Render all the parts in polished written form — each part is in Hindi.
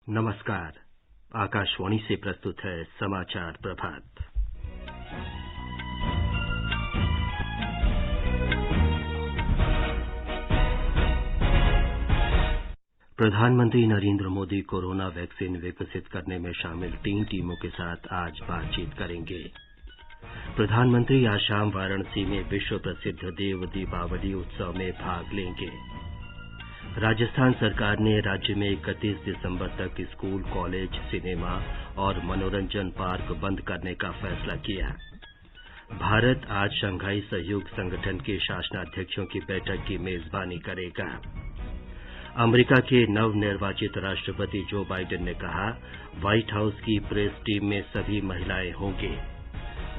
नमस्कार। आकाशवाणी से प्रस्तुत है समाचार प्रभात। प्रधानमंत्री नरेंद्र मोदी कोरोना वैक्सीन विकसित करने में शामिल 3 टीमों के साथ आज बातचीत करेंगे। प्रधानमंत्री आज शाम वाराणसी में विश्व प्रसिद्ध देव दीपावली उत्सव में भाग लेंगे। राजस्थान सरकार ने राज्य में 31 दिसंबर तक स्कूल, कॉलेज, सिनेमा और मनोरंजन पार्क बंद करने का फैसला किया। भारत आज शंघाई सहयोग संगठन के शासनाध्यक्षों की बैठक की मेजबानी करेगा। अमेरिका के नवनिर्वाचित राष्ट्रपति जो बाइडेन ने कहा, व्हाइट हाउस की प्रेस टीम में सभी महिलाएं होंगी।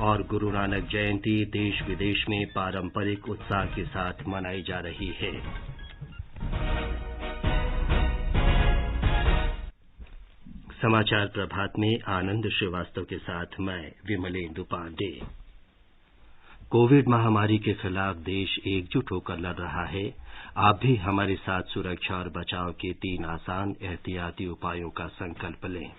और गुरु नानक जयंती देश विदेश में पारंपरिक उत्साह के साथ मनाई जा रही है। समाचार प्रभात में आनंद श्रीवास्तव के साथ मैं विमलेंदु पांडे। कोविड महामारी के खिलाफ देश एकजुट होकर लड़ रहा है। आप भी हमारे साथ सुरक्षा और बचाव के 3 आसान एहतियाती उपायों का संकल्प लें।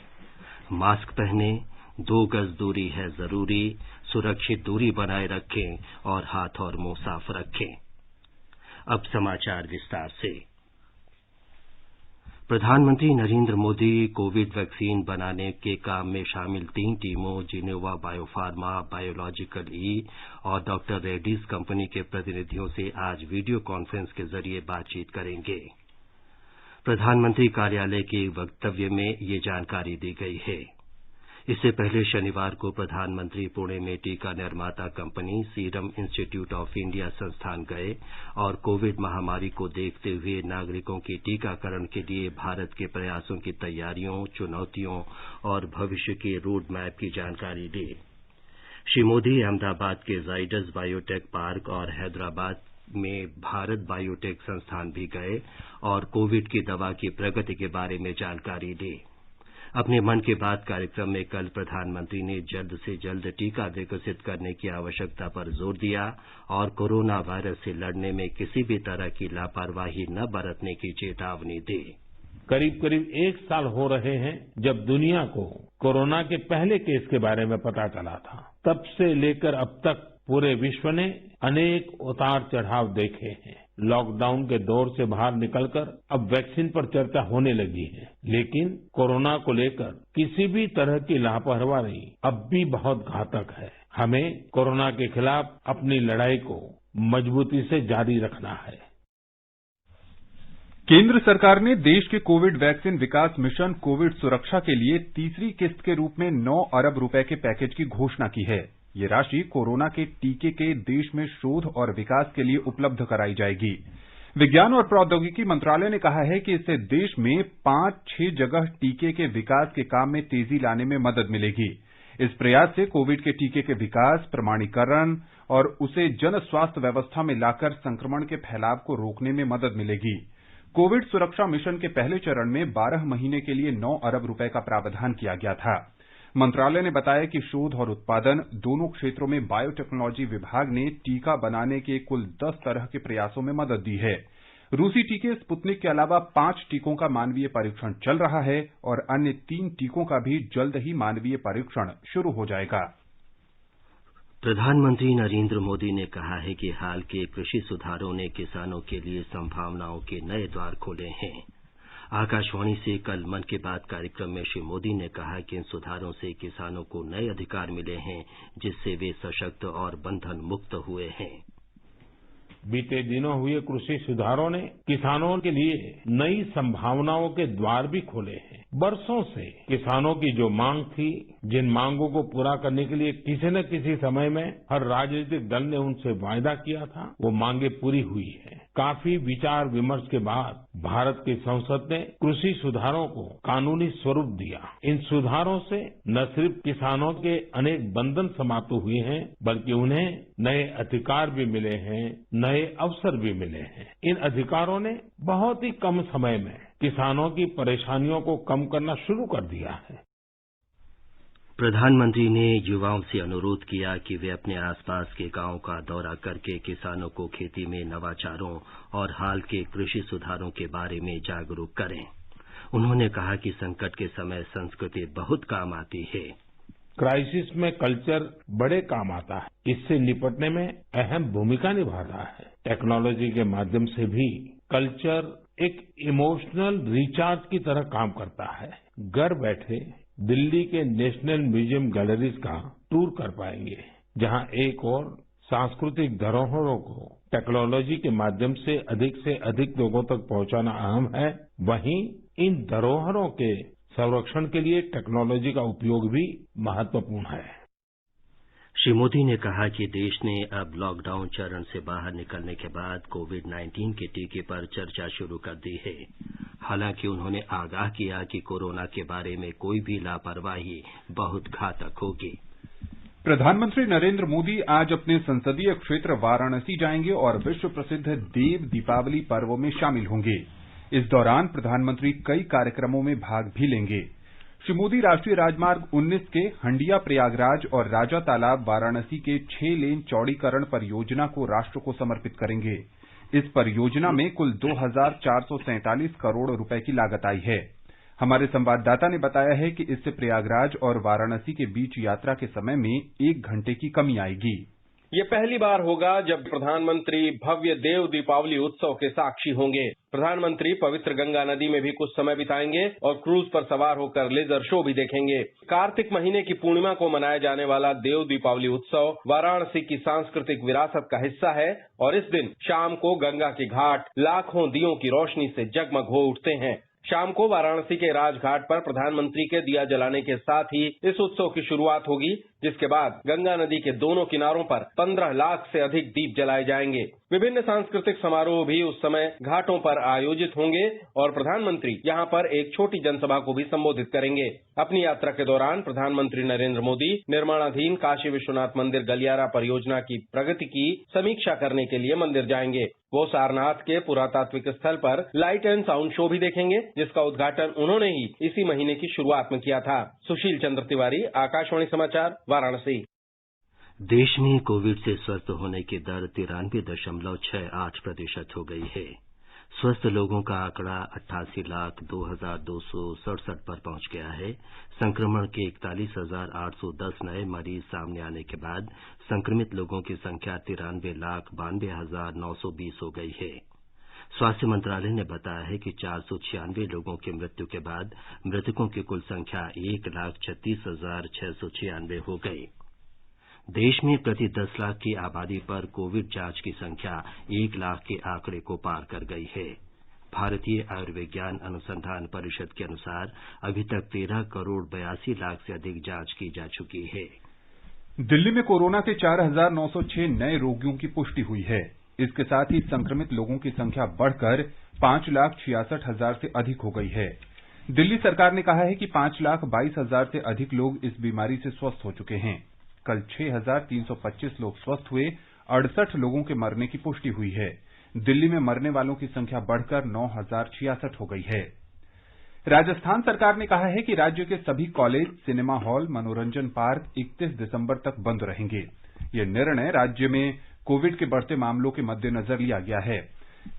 मास्क पहनें, 2 गज दूरी है जरूरी, सुरक्षित दूरी बनाए रखें और हाथ और मुंह साफ रखें। अब समाचार विस्तार से। प्रधानमंत्री नरेंद्र मोदी कोविड वैक्सीन बनाने के काम में शामिल 3 टीमों जिनोवा बायोफार्मा, बायोलॉजिकल ई और डॉक्टर रेड्डीज कंपनी के प्रतिनिधियों से आज वीडियो कॉन्फ्रेंस के जरिए बातचीत करेंगे। प्रधानमंत्री कार्यालय के वक्तव्य में ये जानकारी दी गई है। इससे पहले शनिवार को प्रधानमंत्री पुणे में टीका निर्माता company serum institute of India संस्थान गए और कोविड महामारी को देखते हुए नागरिकों के टीकाकरण के लिए भारत के प्रयासों की तैयारियों, चुनौतियों और भविष्य के रोड मैप की जानकारी दी। श्री मोदी अहमदाबाद के जाइडस बायोटेक पार्क और हैदराबाद में भारत बायोटेक संस्थान भी गए और कोविड की दवा की प्रगति के बारे में जानकारी दी। अपने मन की बात कार्यक्रम में कल प्रधानमंत्री ने जल्द से जल्द टीका विकसित करने की आवश्यकता पर जोर दिया और कोरोना वायरस से लड़ने में किसी भी तरह की लापरवाही न बरतने की चेतावनी दी। करीब करीब 1 साल हो रहे हैं जब दुनिया को कोरोना के पहले केस के बारे में पता चला था। तब से लेकर अब तक पूरे विश्व ने अनेक उतार चढ़ाव देखे हैं। लॉकडाउन के दौर से बाहर निकलकर अब वैक्सीन पर चर्चा होने लगी है, लेकिन कोरोना को लेकर किसी भी तरह की लापरवाही अब भी बहुत घातक है। हमें कोरोना के खिलाफ अपनी लड़ाई को मजबूती से जारी रखना है। केंद्र सरकार ने देश के कोविड वैक्सीन विकास मिशन कोविड सुरक्षा के लिए तीसरी किस्त के रूप में 9 अरब रुपए के पैकेज की घोषणा की है। ये राशि कोरोना के टीके के देश में शोध और विकास के लिए उपलब्ध कराई जाएगी। विज्ञान और प्रौद्योगिकी मंत्रालय ने कहा है कि इससे देश में 5-6 जगह टीके के विकास के काम में तेजी लाने में मदद मिलेगी। इस प्रयास से कोविड के टीके के विकास, प्रमाणीकरण और उसे जन स्वास्थ्य व्यवस्था में लाकर संक्रमण के फैलाव को रोकने में मदद मिलेगी। कोविड सुरक्षा मिशन के पहले चरण में 12 महीने के लिए 9 अरब रुपए का प्रावधान किया गया था। मंत्रालय ने बताया कि शोध और उत्पादन दोनों क्षेत्रों में बायोटेक्नोलॉजी विभाग ने टीका बनाने के कुल 10 तरह के प्रयासों में मदद दी है। रूसी टीके स्पुतनिक के अलावा 5 टीकों का मानवीय परीक्षण चल रहा है और अन्य 3 टीकों का भी जल्द ही मानवीय परीक्षण शुरू हो जाएगा। प्रधानमंत्री नरेंद्र मोदी ने कहा है कि हाल के कृषि सुधारों ने किसानों के लिए संभावनाओं के नए द्वार खोले हैं। आकाशवाणी से कल मन की बात कार्यक्रम में श्री मोदी ने कहा कि इन सुधारों से किसानों को नए अधिकार मिले हैं, जिससे वे सशक्त और बंधन मुक्त हुए हैं। बीते दिनों हुए कृषि सुधारों ने किसानों के लिए नई संभावनाओं के द्वार भी खोले हैं। बरसों से किसानों की जो मांग थी, जिन मांगों को पूरा करने के लिए किसी न किसी समय में हर राजनीतिक दल ने उनसे वायदा किया था, वो मांगे पूरी हुई है। काफी विचार विमर्श के बाद भारत की संसद ने कृषि सुधारों को कानूनी स्वरूप दिया। इन सुधारों से न सिर्फ किसानों के अनेक बंधन समाप्त हुए हैं, बल्कि उन्हें नए अधिकार भी मिले हैं, नए अवसर भी मिले हैं। इन अधिकारों ने बहुत ही कम समय में किसानों की परेशानियों को कम करना शुरू कर दिया है। प्रधानमंत्री ने युवाओं से अनुरोध किया कि वे अपने आसपास के गांवों का दौरा करके किसानों को खेती में नवाचारों और हाल के कृषि सुधारों के बारे में जागरूक करें। उन्होंने कहा कि संकट के समय संस्कृति बहुत काम आती है। क्राइसिस में कल्चर बड़े काम आता है। इससे निपटने में अहम भूमिका निभाता है। टेक्नोलॉजी के माध्यम से भी कल्चर एक इमोशनल रिचार्ज की तरह काम करता है। घर बैठे दिल्ली के नेशनल म्यूजियम गैलरीज का टूर कर पाएंगे, जहां एक और सांस्कृतिक धरोहरों को टेक्नोलॉजी के माध्यम से अधिक लोगों तक पहुंचाना अहम है। वहीं इन धरोहरों के संरक्षण के लिए टेक्नोलॉजी का उपयोग भी महत्वपूर्ण है। श्री मोदी ने कहा कि देश ने अब लॉकडाउन चरण से बाहर निकलने के बाद कोविड-19 के टीके पर चर्चा शुरू कर दी है। हालांकि उन्होंने आगाह किया कि कोरोना के बारे में कोई भी लापरवाही बहुत घातक होगी। प्रधानमंत्री नरेंद्र मोदी आज अपने संसदीय क्षेत्र वाराणसी जाएंगे और विश्व प्रसिद्ध देव दीपावली पर्व में शामिल होंगे। इस दौरान प्रधानमंत्री कई कार्यक्रमों में भाग भी लेंगे। श्री मोदी राष्ट्रीय राजमार्ग 19 के हंडिया प्रयागराज और राजा तालाब वाराणसी के 6 लेन चौड़ीकरण परियोजना को राष्ट्र को समर्पित करेंगे। इस परियोजना में कुल 2,447 करोड़ रुपए की लागत आई है। हमारे संवाददाता ने बताया है कि इससे प्रयागराज और वाराणसी के बीच यात्रा के समय में 1 घंटे की कमी आएगी। ये पहली बार होगा जब प्रधानमंत्री भव्य देव दीपावली उत्सव के साक्षी होंगे। प्रधानमंत्री पवित्र गंगा नदी में भी कुछ समय बिताएंगे और क्रूज पर सवार होकर लेजर शो भी देखेंगे। कार्तिक महीने की पूर्णिमा को मनाया जाने वाला देव दीपावली उत्सव वाराणसी की सांस्कृतिक विरासत का हिस्सा है और इस दिन शाम को गंगा के घाट लाखों दियों की रोशनी से जगमग हो उठते हैं। शाम को वाराणसी के राजघाट पर प्रधानमंत्री के दिया जलाने के साथ ही इस उत्सव की शुरुआत होगी, जिसके बाद गंगा नदी के दोनों किनारों पर 15 लाख से अधिक दीप जलाए जाएंगे। विभिन्न सांस्कृतिक समारोह भी उस समय घाटों पर आयोजित होंगे और प्रधानमंत्री यहां पर एक छोटी जनसभा को भी संबोधित करेंगे। अपनी यात्रा के दौरान प्रधानमंत्री नरेंद्र मोदी निर्माणाधीन काशी विश्वनाथ मंदिर गलियारा परियोजना की प्रगति की समीक्षा करने के लिए मंदिर जाएंगे। वो सारनाथ के पुरातात्विक स्थल पर लाइट एंड साउंड शो भी देखेंगे, जिसका उद्घाटन उन्होंने ही इसी महीने की शुरुआत में किया था। सुशील चंद्र तिवारी, आकाशवाणी समाचार, वाराणसी। देश में कोविड से स्वस्थ होने की दर 93.68% हो गई है। स्वस्थ लोगों का आंकड़ा 88,02,267 पर पहुंच गया है। संक्रमण के 41,810 नए मरीज सामने आने के बाद संक्रमित लोगों की संख्या 93,92,920 हो गई है। स्वास्थ्य मंत्रालय ने बताया है कि 496 लोगों की मृत्यु के बाद मृतकों की कुल संख्या 1,36,696 हो गई। देश में प्रति 10 लाख की आबादी पर कोविड जांच की संख्या 1 लाख के आंकड़े को पार कर गई है। भारतीय आयुर्विज्ञान अनुसंधान परिषद के अनुसार अभी तक 13 करोड़ 82 लाख से अधिक जांच की जा चुकी है। दिल्ली में कोरोना के 4,906 नए रोगियों की पुष्टि हुई है। इसके साथ ही संक्रमित लोगों की संख्या बढ़कर 5,66,000 से अधिक हो गई है। दिल्ली सरकार ने कहा है कि 5,22,000 से अधिक लोग इस बीमारी से स्वस्थ हो चुके हैं। कल 6,325 लोग स्वस्थ हुए, 68 लोगों के मरने की पुष्टि हुई है। दिल्ली में मरने वालों की संख्या बढ़कर 9,066 हो गई है। राजस्थान सरकार ने कहा है कि राज्य के सभी कॉलेज, सिनेमा हॉल, मनोरंजन पार्क 31 दिसंबर तक बंद रहेंगे। ये निर्णय राज्य में कोविड के बढ़ते मामलों के मद्देनजर लिया गया है।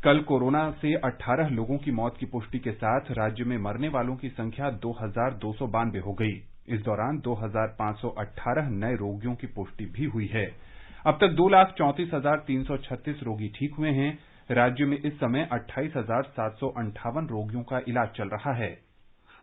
कल कोरोना से 18 लोगों की मौत की पुष्टि के साथ राज्य में मरने वालों की संख्या 2,292 हो गई। इस दौरान 2,518 नए रोगियों की पुष्टि भी हुई है। अब तक 2,34,336 रोगी ठीक हुए हैं। राज्य में इस समय 28,758 रोगियों का इलाज चल रहा है।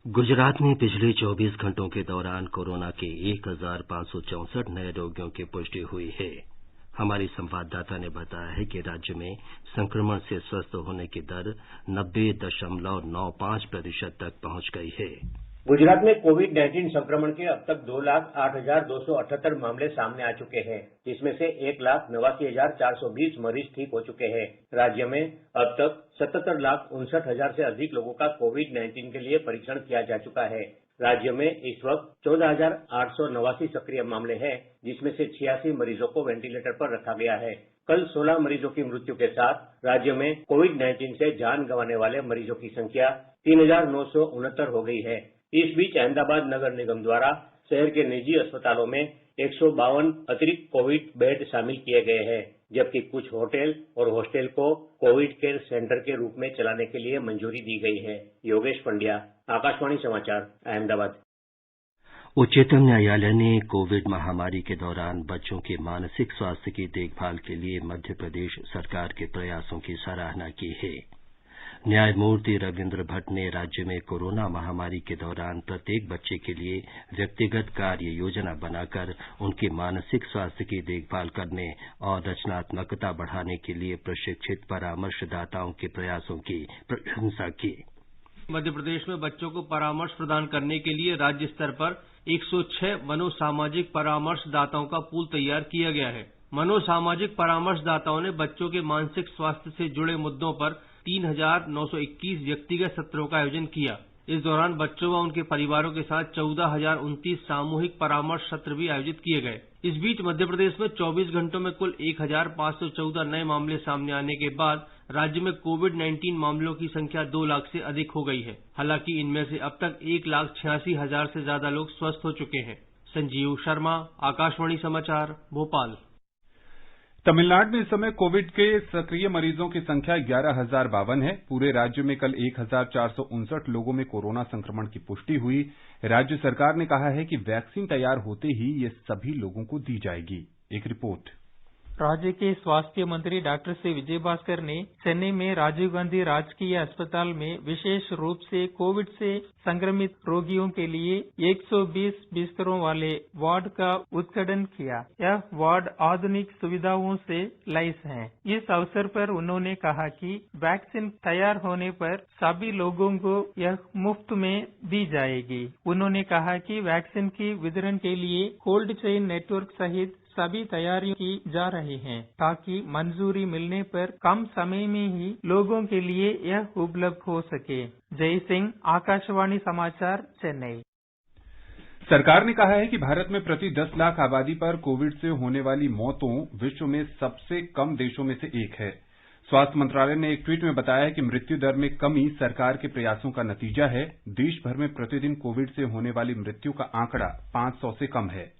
गुजरात में पिछले 24 घंटों के दौरान कोरोना के 1,564 नए रोगियों की पुष्टि हुई है। हमारी संवाददाता ने बताया है कि राज्य में संक्रमण से स्वस्थ होने की दर 90.95% तक पहुंच गई है। गुजरात में कोविड-19 संक्रमण के अब तक 2,08,278 मामले सामने आ चुके हैं, जिसमें से 1,89,420 मरीज ठीक हो चुके हैं। राज्य में अब तक 77,59,000 से अधिक लोगों का कोविड-19 के लिए परीक्षण किया जा चुका है। राज्य में इस वक्त 14,889 सक्रिय मामले हैं, जिसमें से 86 मरीजों को वेंटिलेटर पर रखा गया है। कल 16 मरीजों की मृत्यु के साथ राज्य में कोविड-19 से जान गंवाने वाले मरीजों की संख्या 3,969 हो गई है। इस बीच अहमदाबाद नगर निगम द्वारा शहर के निजी अस्पतालों में 152 अतिरिक्त कोविड बेड शामिल किए गए हैं, जबकि कुछ होटल और हॉस्टल को कोविड केयर सेंटर के रूप में चलाने के लिए मंजूरी दी गई है। योगेश पंड्या, आकाशवाणी समाचार अहमदाबाद। उच्चतम न्यायालय ने कोविड महामारी के दौरान बच्चों के मानसिक स्वास्थ्य की देखभाल के लिए मध्य प्रदेश सरकार के प्रयासों की सराहना की है। न्यायमूर्ति रविन्द्र भट्ट ने राज्य में कोरोना महामारी के दौरान प्रत्येक बच्चे के लिए व्यक्तिगत कार्य योजना बनाकर उनके मानसिक स्वास्थ्य की देखभाल करने और रचनात्मकता बढ़ाने के लिए प्रशिक्षित परामर्शदाताओं के प्रयासों की प्रशंसा की। मध्य प्रदेश में बच्चों को परामर्श प्रदान करने के लिए राज्य स्तर पर 106 मनोसामाजिक परामर्शदाताओं का पूल तैयार किया गया है। मनोसामाजिक परामर्शदाताओं ने बच्चों के मानसिक स्वास्थ्य से जुड़े मुद्दों पर 3,921 व्यक्तिगत सत्रों का आयोजन किया। इस दौरान बच्चों व उनके परिवारों के साथ 14,029 सामूहिक परामर्श सत्र भी आयोजित किए गए। इस बीच मध्य प्रदेश में 24 घंटों में कुल 1,514 नए मामले सामने आने के बाद राज्य में कोविड-19 मामलों की संख्या 2 लाख से अधिक हो गई है। हालांकि इनमें से अब तक 1,86,000 से ज्यादा लोग स्वस्थ हो चुके हैं। संजीव शर्मा, आकाशवाणी समाचार, भोपाल। तमिलनाडु में इस समय कोविड के सक्रिय मरीजों की संख्या 11,052 है। पूरे राज्य में कल 1,459 लोगों में कोरोना संक्रमण की पुष्टि हुई। राज्य सरकार ने कहा है कि वैक्सीन तैयार होते ही ये सभी लोगों को दी जाएगी। एक रिपोर्ट। राज्य के स्वास्थ्य मंत्री डॉक्टर सी विजयभास्कर ने चेन्नई में राजीव गांधी राजकीय अस्पताल में विशेष रूप से कोविड से संक्रमित रोगियों के लिए 120 बिस्तरों वाले वार्ड का उद्घाटन किया। यह वार्ड आधुनिक सुविधाओं से लैस है। इस अवसर पर उन्होंने कहा कि वैक्सीन तैयार होने पर सभी लोगों को यह मुफ्त में दी जाएगी। उन्होंने कहा कि वैक्सीन की वितरण के लिए कोल्ड चेन नेटवर्क सहित सभी तैयारियां की जा रही हैं ताकि मंजूरी मिलने पर कम समय में ही लोगों के लिए यह उपलब्ध हो सके। जय सिंह, आकाशवाणी समाचार, चेन्नई। सरकार ने कहा है कि भारत में प्रति 10 लाख आबादी पर कोविड से होने वाली मौतों विश्व में सबसे कम देशों में से एक है। स्वास्थ्य मंत्रालय ने एक ट्वीट में बताया कि मृत्यु दर में कमी सरकार के प्रयासों का नतीजा है। देश भर में प्रतिदिन कोविड से होने वाली मृत्यु का आंकड़ा 500 से कम है।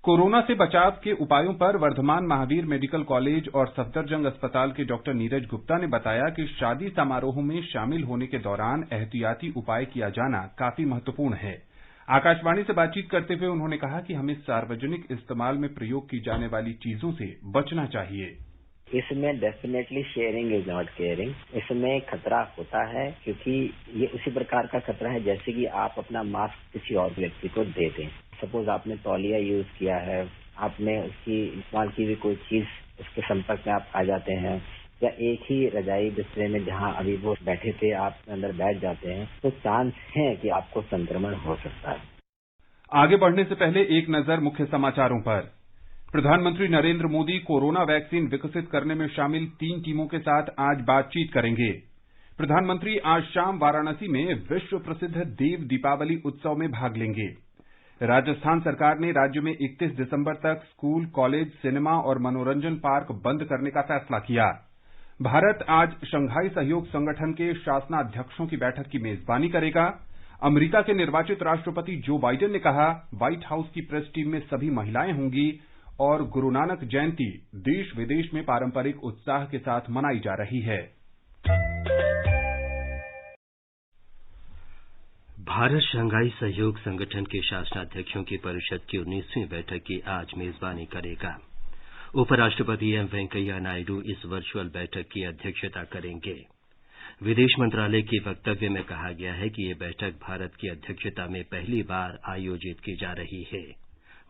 कोरोना से बचाव के उपायों पर वर्धमान महावीर मेडिकल कॉलेज और सफदरजंग अस्पताल के डॉक्टर नीरज गुप्ता ने बताया कि शादी समारोह में शामिल होने के दौरान एहतियाती उपाय किया जाना काफी महत्वपूर्ण है। आकाशवाणी से बातचीत करते हुए उन्होंने कहा कि हमें सार्वजनिक इस्तेमाल में प्रयोग की जाने वाली चीजों से बचना चाहिए। इसमें definitely sharing is not caring. इसमें खतरा होता है क्योंकि ये उसी प्रकार का खतरा है जैसे कि आप अपना मास्क किसी और व्यक्ति को दे दें। सपोज आपने तौलिया यूज किया है, आपने उसकी इस्तेमाल की हुई कोई चीज उसके संपर्क में आप आ जाते हैं, या एक ही रजाई बिस्तरे में जहां अभी वो बैठे थे आप अंदर बैठ जाते हैं, तो चांस है कि आपको संक्रमण हो सकता है। आगे बढ़ने से पहले एक नजर मुख्य समाचारों पर। प्रधानमंत्री नरेंद्र मोदी कोरोना वैक्सीन विकसित करने में शामिल 3 टीमों के साथ आज बातचीत करेंगे। प्रधानमंत्री आज शाम वाराणसी में विश्व प्रसिद्ध देव दीपावली उत्सव में भाग लेंगे। राजस्थान सरकार ने राज्य में 31 दिसंबर तक स्कूल, कॉलेज, सिनेमा और मनोरंजन पार्क बंद करने का फैसला किया। भारत आज शंघाई सहयोग संगठन के शासनाध्यक्षों की बैठक की मेजबानी करेगा। अमेरिका के निर्वाचित राष्ट्रपति जो बाइडेन ने कहा, व्हाइट हाउस की प्रेस टीम में सभी महिलाएं होंगी और गुरु नानक जयंती देश विदेश में पारंपरिक उत्साह के साथ मनाई जा रही है। भारत शंघाई सहयोग संगठन के शासनाध्यक्षों की परिषद की 19वीं बैठक की आज मेजबानी करेगा। उपराष्ट्रपति एम वेंकैया नायडू इस वर्चुअल बैठक की अध्यक्षता करेंगे। विदेश मंत्रालय के वक्तव्य में कहा गया है कि ये बैठक भारत की अध्यक्षता में पहली बार आयोजित की जा रही है।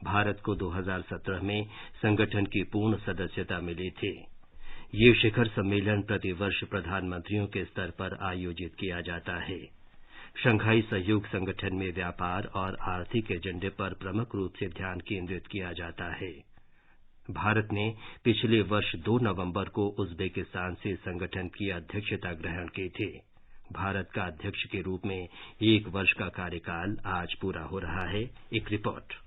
भारत को 2017 में संगठन की पूर्ण सदस्यता मिली थी। ये शिखर सम्मेलन प्रतिवर्ष प्रधानमंत्रियों के स्तर पर आयोजित किया जाता है। शंघाई सहयोग संगठन में व्यापार और आर्थिक एजेंडे पर प्रमुख रूप से ध्यान केंद्रित किया जाता है। भारत ने पिछले वर्ष 2 नवंबर को उज्बेकिस्तान से संगठन की अध्यक्षता ग्रहण की थी। भारत का अध्यक्ष के रूप में 1 वर्ष का कार्यकाल आज पूरा हो रहा है। एक रिपोर्ट।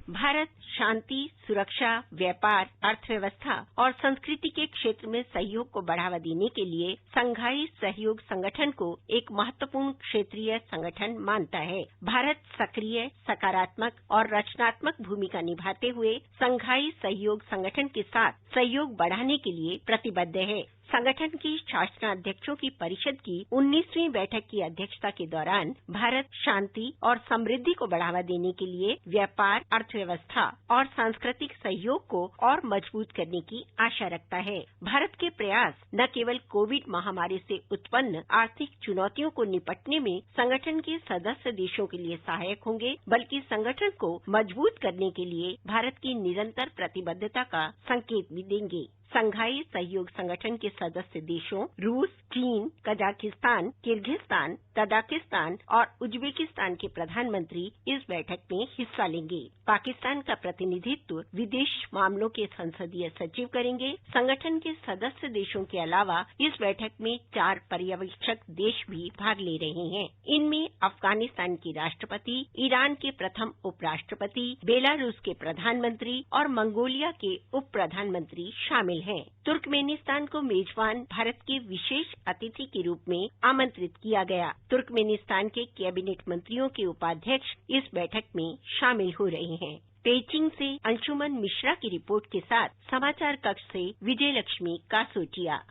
भारत शांति, सुरक्षा, व्यापार, अर्थव्यवस्था और संस्कृति के क्षेत्र में सहयोग को बढ़ावा देने के लिए शंघाई सहयोग संगठन को एक महत्वपूर्ण क्षेत्रीय संगठन मानता है। भारत सक्रिय, सकारात्मक और रचनात्मक भूमिका निभाते हुए शंघाई सहयोग संगठन के साथ सहयोग बढ़ाने के लिए प्रतिबद्ध है। संगठन की शासनाध्यक्षों की परिषद की 19वीं बैठक की अध्यक्षता के दौरान भारत शांति और समृद्धि को बढ़ावा देने के लिए व्यापार, अर्थव्यवस्था और सांस्कृतिक सहयोग को और मजबूत करने की आशा रखता है। भारत के प्रयास न केवल कोविड महामारी से उत्पन्न आर्थिक चुनौतियों को निपटने में संगठन के सदस्य देशों के लिए सहायक होंगे, बल्कि संगठन को मजबूत करने के लिए भारत की निरंतर प्रतिबद्धता का संकेत भी देंगे। संघाई सहयोग संगठन के सदस्य देशों रूस, चीन, कजाकिस्तान, किर्गिस्तान, तजाकिस्तान और उज्बेकिस्तान के प्रधानमंत्री इस बैठक में हिस्सा लेंगे। पाकिस्तान का प्रतिनिधित्व विदेश मामलों के संसदीय सचिव करेंगे। संगठन के सदस्य देशों के अलावा इस बैठक में 4 पर्यवेक्षक देश भी भाग ले रहे हैं। इनमें अफगानिस्तान की राष्ट्रपति, ईरान के प्रथम उपराष्ट्रपति, बेलारूस के प्रधानमंत्री और मंगोलिया के उप प्रधानमंत्री शामिल हैं। तुर्कमेनिस्तान को मेजबान भारत के विशेष अतिथि के रूप में आमंत्रित किया गया। तुर्कमेनिस्तान के कैबिनेट मंत्रियों के उपाध्यक्ष इस बैठक में शामिल हो रहे हैं। पेचिंग से अंशुमन मिश्रा की रिपोर्ट के साथ समाचार कक्ष से विजय लक्ष्मी कासोटिया।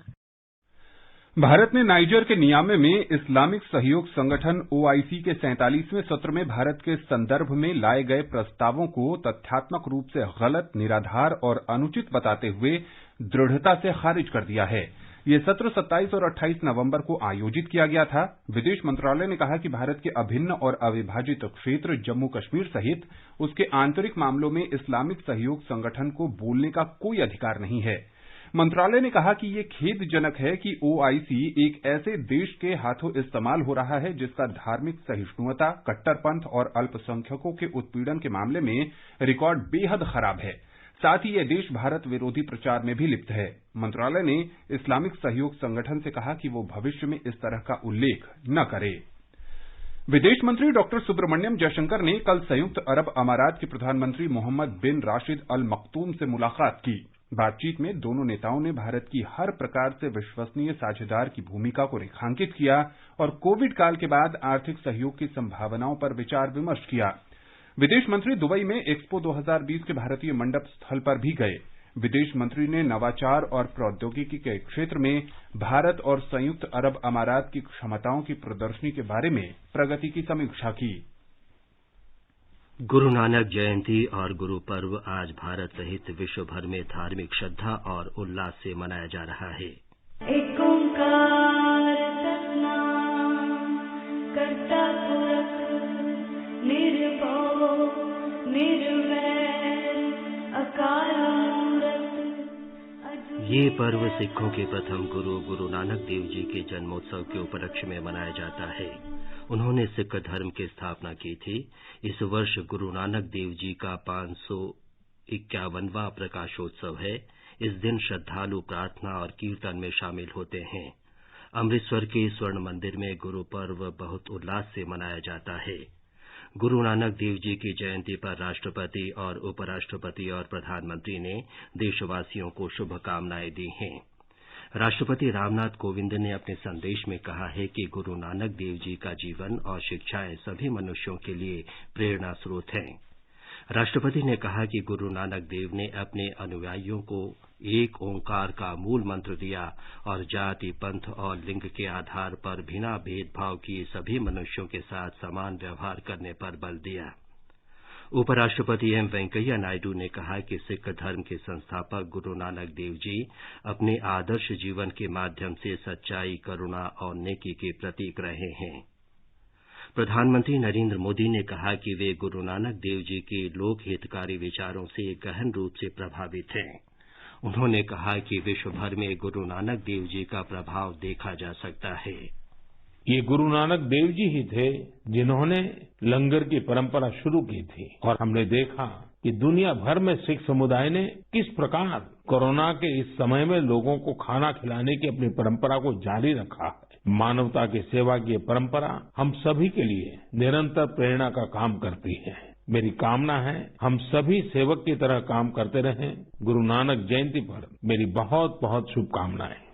भारत ने नाइजर के नियामे में इस्लामिक सहयोग संगठन OIC के 47वें सत्र में भारत के संदर्भ में लाए गए प्रस्तावों को तथ्यात्मक रूप से गलत, निराधार और अनुचित बताते हुए दृढ़ता से खारिज कर दिया है। ये सत्र 27 और 28 नवंबर को आयोजित किया गया था। विदेश मंत्रालय ने कहा कि भारत के अभिन्न और अविभाजित क्षेत्र जम्मू कश्मीर सहित उसके आंतरिक मामलों में इस्लामिक सहयोग संगठन को बोलने का कोई अधिकार नहीं है। मंत्रालय ने कहा कि ये खेदजनक है कि OIC एक ऐसे देश के हाथों इस्तेमाल हो रहा है जिसका धार्मिक सहिष्णुता, कट्टरपंथ और अल्पसंख्यकों के उत्पीड़न के मामले में रिकॉर्ड बेहद खराब है। साथ ही यह देश भारत विरोधी प्रचार में भी लिप्त है। मंत्रालय ने इस्लामिक सहयोग संगठन से कहा कि वो भविष्य में इस तरह का उल्लेख न करे। विदेश मंत्री डॉक्टर सुब्रमण्यम जयशंकर ने कल संयुक्त अरब अमारात के प्रधानमंत्री मोहम्मद बिन राशिद अल मक्तूम से मुलाकात की। बातचीत में दोनों नेताओं ने भारत की हर प्रकार से विश्वसनीय साझेदार की भूमिका को रेखांकित किया और कोविड काल के बाद आर्थिक सहयोग की संभावनाओं पर विचार विमर्श किया। विदेश मंत्री दुबई में एक्सपो 2020 के भारतीय मंडप स्थल पर भी गए। विदेश मंत्री ने नवाचार और प्रौद्योगिकी के क्षेत्र में भारत और संयुक्त अरब अमारात की क्षमताओं की प्रदर्शनी के बारे में प्रगति की समीक्षा की। गुरु नानक जयंती और गुरु पर्व आज भारत सहित विश्व भर में धार्मिक श्रद्धा और उल्लास से मनाया जा रहा है। एक ओंकार सतनाम करता पुरख निर्भव निर्वैर अकाल मूरत। ये पर्व सिखों के प्रथम गुरु गुरु नानक देव जी के जन्मोत्सव के उपलक्ष्य में मनाया जाता है। उन्होंने सिख धर्म की स्थापना की थी। इस वर्ष गुरु नानक देव जी का 551वां प्रकाशोत्सव है। इस दिन श्रद्धालु प्रार्थना और कीर्तन में शामिल होते हैं। अमृतसर के स्वर्ण मंदिर में गुरु पर्व बहुत उल्लास से मनाया जाता है। गुरु नानक देव जी की जयंती पर राष्ट्रपति और उपराष्ट्रपति और प्रधानमंत्री ने देशवासियों को शुभकामनाएं दी हैं। राष्ट्रपति रामनाथ कोविंद ने अपने संदेश में कहा है कि गुरु नानक देव जी का जीवन और शिक्षाएं सभी मनुष्यों के लिए प्रेरणा स्रोत हैं। राष्ट्रपति ने कहा कि गुरु नानक देव ने अपने अनुयायियों को एक ओंकार का मूल मंत्र दिया और जाति, पंथ और लिंग के आधार पर बिना भेदभाव किए सभी मनुष्यों के साथ समान व्यवहार करने पर बल दिया। उपराष्ट्रपति एम वेंकैया नायडू ने कहा कि सिख धर्म के संस्थापक गुरु नानक देव जी अपने आदर्श जीवन के माध्यम से सच्चाई, करुणा और नेकी के प्रतीक रहे हैं। प्रधानमंत्री नरेंद्र मोदी ने कहा कि वे गुरु नानक देव जी के लोक हितकारी विचारों से गहन रूप से प्रभावित हैं। उन्होंने कहा कि विश्व भर में गुरु नानक देव जी का प्रभाव देखा जा सकता है। ये गुरु नानक देव जी ही थे जिन्होंने लंगर की परंपरा शुरू की थी और हमने देखा कि दुनिया भर में सिख समुदाय ने किस प्रकार कोरोना के इस समय में लोगों को खाना खिलाने की अपनी परंपरा को जारी रखा है। मानवता की सेवा की ये परंपरा हम सभी के लिए निरंतर प्रेरणा का काम करती है। मेरी कामना है हम सभी सेवक की तरह काम करते रहें। गुरु नानक जयंती पर मेरी बहुत बहुत शुभकामनाएं।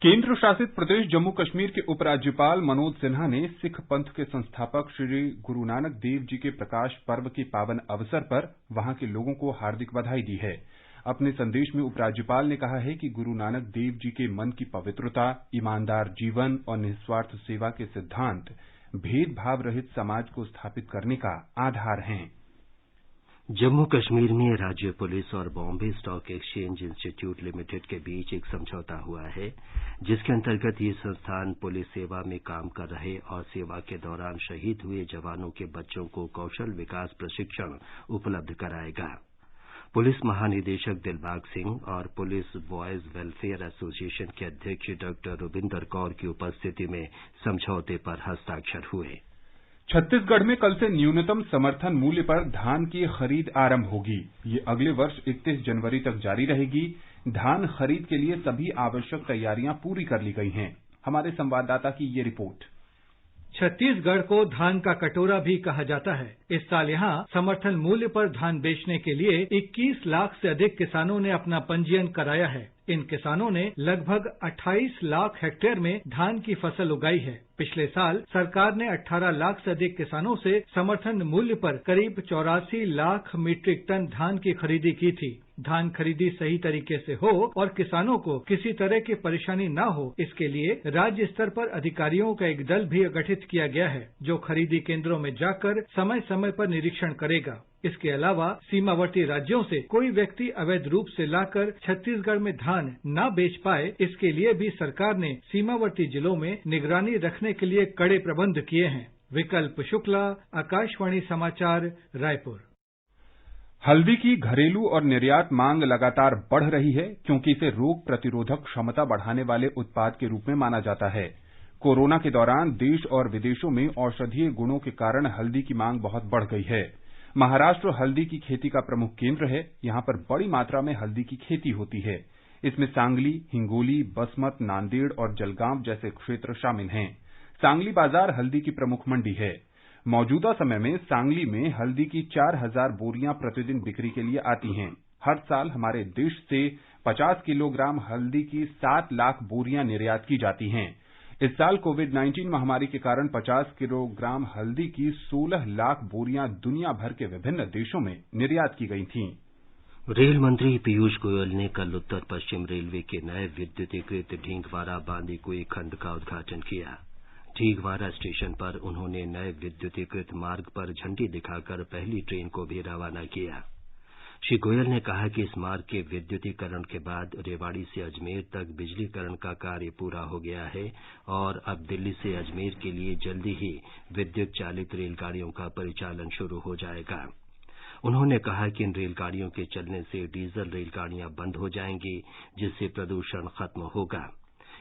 केंद्र शासित प्रदेश जम्मू कश्मीर के उपराज्यपाल मनोज सिन्हा ने सिख पंथ के संस्थापक श्री गुरु नानक देव जी के प्रकाश पर्व के पावन अवसर पर वहां के लोगों को हार्दिक बधाई दी है। अपने संदेश में उपराज्यपाल ने कहा है कि गुरु नानक देव जी के मन की पवित्रता, ईमानदार जीवन और निस्वार्थ सेवा के सिद्धांत भेदभाव रहित समाज को स्थापित करने का आधार हैं। जम्मू कश्मीर में राज्य पुलिस और Bombay stock exchange institute limited के बीच एक समझौता हुआ है, जिसके अंतर्गत ये संस्थान पुलिस सेवा में काम कर रहे और सेवा के दौरान शहीद हुए जवानों के बच्चों को कौशल विकास प्रशिक्षण उपलब्ध कराएगा। पुलिस महानिदेशक दिलबाग सिंह और पुलिस बॉयज वेलफेयर एसोसिएशन के अध्यक्ष डॉ रुबिंदर कौर की उपस्थिति में समझौते पर हस्ताक्षर हुए। छत्तीसगढ़ में कल से न्यूनतम समर्थन मूल्य पर धान की खरीद आरंभ होगी। ये अगले वर्ष 31 जनवरी तक जारी रहेगी। धान खरीद के लिए सभी आवश्यक तैयारियां पूरी कर ली गई हैं। हमारे संवाददाता की ये रिपोर्ट। छत्तीसगढ़ को धान का कटोरा भी कहा जाता है। इस साल यहाँ समर्थन मूल्य पर धान बेचने के लिए 21 लाख से अधिक किसानों ने अपना पंजीयन कराया है। इन किसानों ने लगभग 28 लाख हेक्टेयर में धान की फसल उगाई है। पिछले साल सरकार ने 18 लाख से अधिक किसानों से समर्थन मूल्य पर करीब 84 लाख मीट्रिक टन धान की खरीदी की थी। धान खरीदी सही तरीके से हो और किसानों को किसी तरह की परेशानी न हो, इसके लिए राज्य स्तर पर अधिकारियों का एक दल भी गठित किया गया है, जो खरीदी केंद्रों में जाकर समय समय पर निरीक्षण करेगा। इसके अलावा सीमावर्ती राज्यों से कोई व्यक्ति अवैध रूप से लाकर छत्तीसगढ़ में धान न बेच पाए, इसके लिए भी सरकार ने सीमावर्ती जिलों में निगरानी रखने के लिए कड़े प्रबंध किए हैं। विकल्प शुक्ला, आकाशवाणी समाचार, रायपुर। हल्दी की घरेलू और निर्यात मांग लगातार बढ़ रही है, क्योंकि इसे रोग प्रतिरोधक क्षमता बढ़ाने वाले उत्पाद के रूप में माना जाता है। कोरोना के दौरान देश और विदेशों में औषधीय गुणों के कारण हल्दी की मांग बहुत बढ़ गई है। महाराष्ट्र हल्दी की खेती का प्रमुख केंद्र है। यहाँ पर बड़ी मात्रा में हल्दी की खेती होती है। इसमें सांगली, हिंगोली, बसमत, नांदेड़ और जलगांव जैसे क्षेत्र शामिल हैं। सांगली बाजार हल्दी की प्रमुख मंडी है। मौजूदा समय में सांगली में हल्दी की 4000 बोरियां प्रतिदिन बिक्री के लिए आती हैं। हर साल हमारे देश से 50 किलोग्राम हल्दी की 7 लाख बोरियां निर्यात की जाती हैं। इस साल कोविड-19 महामारी के कारण 50 किलोग्राम हल्दी की 16 लाख बोरियां दुनिया भर के विभिन्न देशों में निर्यात की गई थीं। रेल मंत्री पीयूष गोयल ने कल उत्तर पश्चिम रेलवे के नए विद्युतीकृत ढींगवारा बांदीकुई खंड का उद्घाटन किया। ढींगवारा स्टेशन पर उन्होंने नए विद्युतीकृत मार्ग पर झंडी दिखाकर पहली ट्रेन को भी रवाना किया। श्री गोयल ने कहा कि इस मार्ग के विद्युतीकरण के बाद रेवाड़ी से अजमेर तक बिजलीकरण का कार्य पूरा हो गया है और अब दिल्ली से अजमेर के लिए जल्दी ही विद्युत चालित रेलगाड़ियों का परिचालन शुरू हो जाएगा। उन्होंने कहा कि इन रेलगाड़ियों के चलने से डीजल रेलगाड़ियां बंद हो जाएंगी, जिससे प्रदूषण खत्म होगा।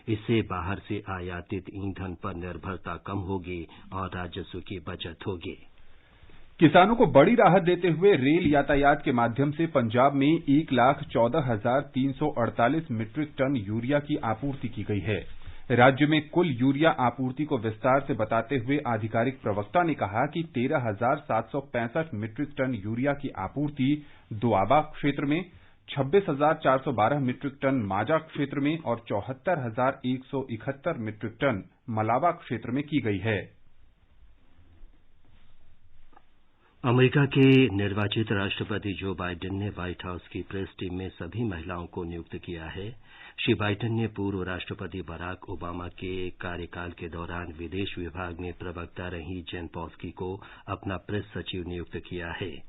इससे बाहर से आयातित ईंधन पर निर्भरता कम होगी और राजस्व की बचत होगी। किसानों को बड़ी राहत देते हुए रेल यातायात के माध्यम से पंजाब में 1,14,348 मीट्रिक टन यूरिया की आपूर्ति की गई है। राज्य में कुल यूरिया आपूर्ति को विस्तार से बताते हुए आधिकारिक प्रवक्ता ने कहा कि 13,765 मीट्रिक टन यूरिया की आपूर्ति दोआबा क्षेत्र में, 26,412 मीट्रिक टन माजा क्षेत्र में और 74,171 मीट्रिक टन मलावा क्षेत्र में की गई है। अमेरिका के निर्वाचित राष्ट्रपति जो बाइडेन ने व्हाइट हाउस की प्रेस टीम में सभी महिलाओं को नियुक्त किया है। श्री बाइडेन ने पूर्व राष्ट्रपति बराक ओबामा के कार्यकाल के दौरान विदेश विभाग में प्रवक्ता रही जेन पॉस्की को अपना प्रेस सचिव नियुक्त किया है।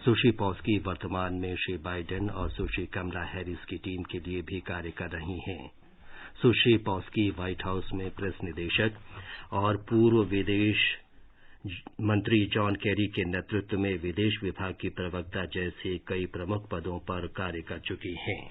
सुश्री पॉस्की वर्तमान में श्री बाइडेन और सुश्री कमला हैरिस की टीम के लिए भी कार्य कर रही हैं। सुश्री पॉस्की व्हाइट हाउस में प्रेस निदेशक और पूर्व विदेश मंत्री जॉन केरी के नेतृत्व में विदेश विभाग की प्रवक्ता जैसे कई प्रमुख पदों पर कार्य कर चुकी हैं।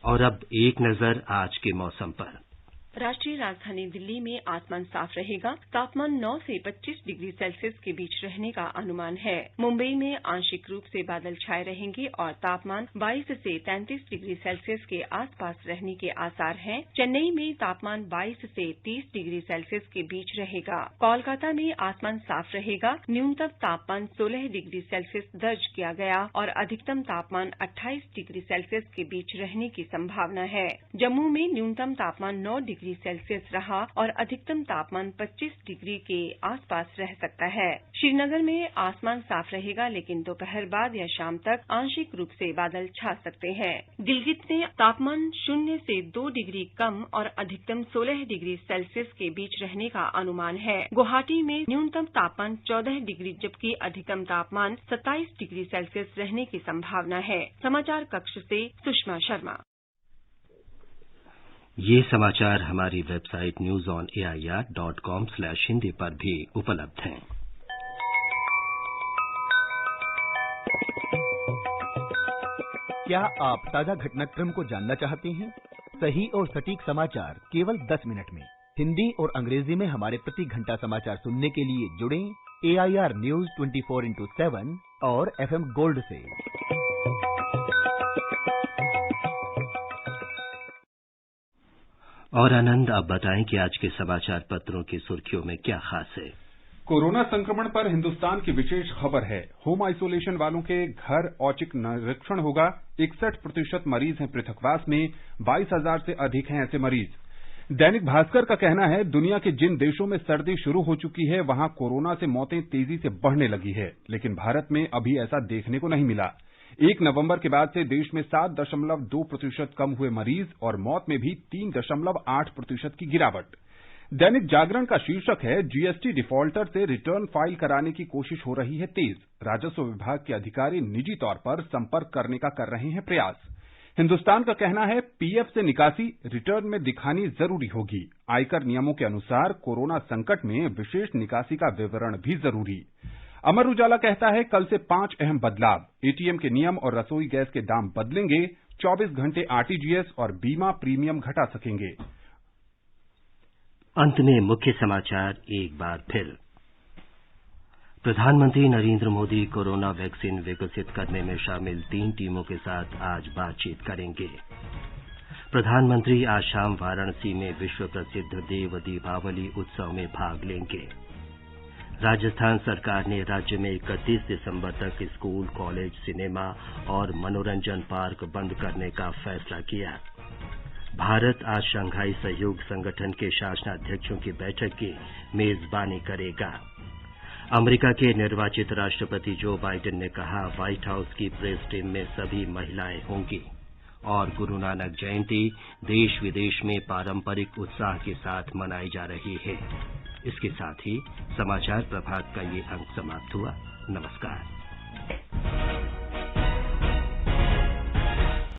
और अब एक नजर आज के मौसम पर। राष्ट्रीय राजधानी दिल्ली में आसमान साफ रहेगा। तापमान 9 से 25 डिग्री सेल्सियस के बीच रहने का अनुमान है। मुंबई में आंशिक रूप से बादल छाए रहेंगे और तापमान 22 से 33 डिग्री सेल्सियस के आसपास रहने के आसार हैं। चेन्नई में तापमान 22 से 30 डिग्री सेल्सियस के बीच रहेगा। कोलकाता में आसमान साफ रहेगा। न्यूनतम तापमान 16 डिग्री सेल्सियस दर्ज किया गया और अधिकतम तापमान 28 डिग्री सेल्सियस के बीच रहने की संभावना है। जम्मू में न्यूनतम तापमान 9 डिग्री डिग्री सेल्सियस रहा और अधिकतम तापमान 25 डिग्री के आसपास रह सकता है। श्रीनगर में आसमान साफ रहेगा, लेकिन दोपहर बाद या शाम तक आंशिक रूप से बादल छा सकते हैं। गिलगित में तापमान 0 से 2 डिग्री कम और अधिकतम 16 डिग्री सेल्सियस के बीच रहने का अनुमान है। गुवाहाटी में न्यूनतम तापमान 14 डिग्री जबकि अधिकतम तापमान 27 डिग्री सेल्सियस रहने की संभावना है। समाचार कक्ष से सुषमा शर्मा। ये समाचार हमारी वेबसाइट newsonair.com/hindi पर भी उपलब्ध हैं। क्या आप ताजा घटनाक्रम को जानना चाहते हैं? सही और सटीक समाचार केवल 10 मिनट में। हिंदी और अंग्रेजी में हमारे प्रति घंटा समाचार सुनने के लिए जुड़ें AIR न्यूज 24x7 और FM गोल्ड से। और आनंद, आप बताएं कि आज के समाचार पत्रों की सुर्खियों में क्या खास है? कोरोना संक्रमण पर हिंदुस्तान की विशेष खबर है। होम आइसोलेशन वालों के घर औचक निरीक्षण होगा। 61% मरीज हैं पृथकवास में, 22,000 से अधिक हैं ऐसे मरीज। दैनिक भास्कर का कहना है, दुनिया के जिन देशों में सर्दी शुरू हो चुकी है वहां कोरोना से मौतें तेजी से बढ़ने लगी है, लेकिन भारत में अभी ऐसा देखने को नहीं मिला। 1 नवंबर के बाद से देश में 7.2% कम हुए मरीज और मौत में भी 3.8% की गिरावट। दैनिक जागरण का शीर्षक है, जीएसटी डिफॉल्टर से रिटर्न फाइल कराने की कोशिश हो रही है तेज। राजस्व विभाग के अधिकारी निजी तौर पर संपर्क करने का कर रहे हैं प्रयास। हिंदुस्तान का कहना है, पीएफ से निकासी रिटर्न में दिखानी जरूरी होगी। आयकर नियमों के अनुसार कोरोना संकट में विशेष निकासी का विवरण भी जरूरी। अमर उजाला कहता है, कल से 5 अहम बदलाव। एटीएम के नियम और रसोई गैस के दाम बदलेंगे। 24 घंटे आरटीजीएस और बीमा प्रीमियम घटा सकेंगे। अंत में मुख्य समाचार एक बार फिर। प्रधानमंत्री नरेंद्र मोदी कोरोना वैक्सीन विकसित करने में शामिल 3 टीमों के साथ आज बातचीत करेंगे। प्रधानमंत्री आज शाम वाराणसी में विश्व प्रसिद्ध देव दीपावली उत्सव में भाग लेंगे। राजस्थान सरकार ने राज्य में 31 दिसंबर तक स्कूल, कॉलेज, सिनेमा और मनोरंजन पार्क बंद करने का फैसला किया। भारत आज शंघाई सहयोग संगठन के शासनाध्यक्षों की बैठक की मेजबानी करेगा। अमेरिका के निर्वाचित राष्ट्रपति जो बाइडेन ने कहा, व्हाइट हाउस की प्रेस टीम में सभी महिलाएं होंगी। और गुरु नानक जयंती देश विदेश में पारंपरिक उत्साह के साथ मनाई जा रही है। इसके साथ ही समाचार प्रभात का ये अंक समाप्त हुआ। नमस्कार।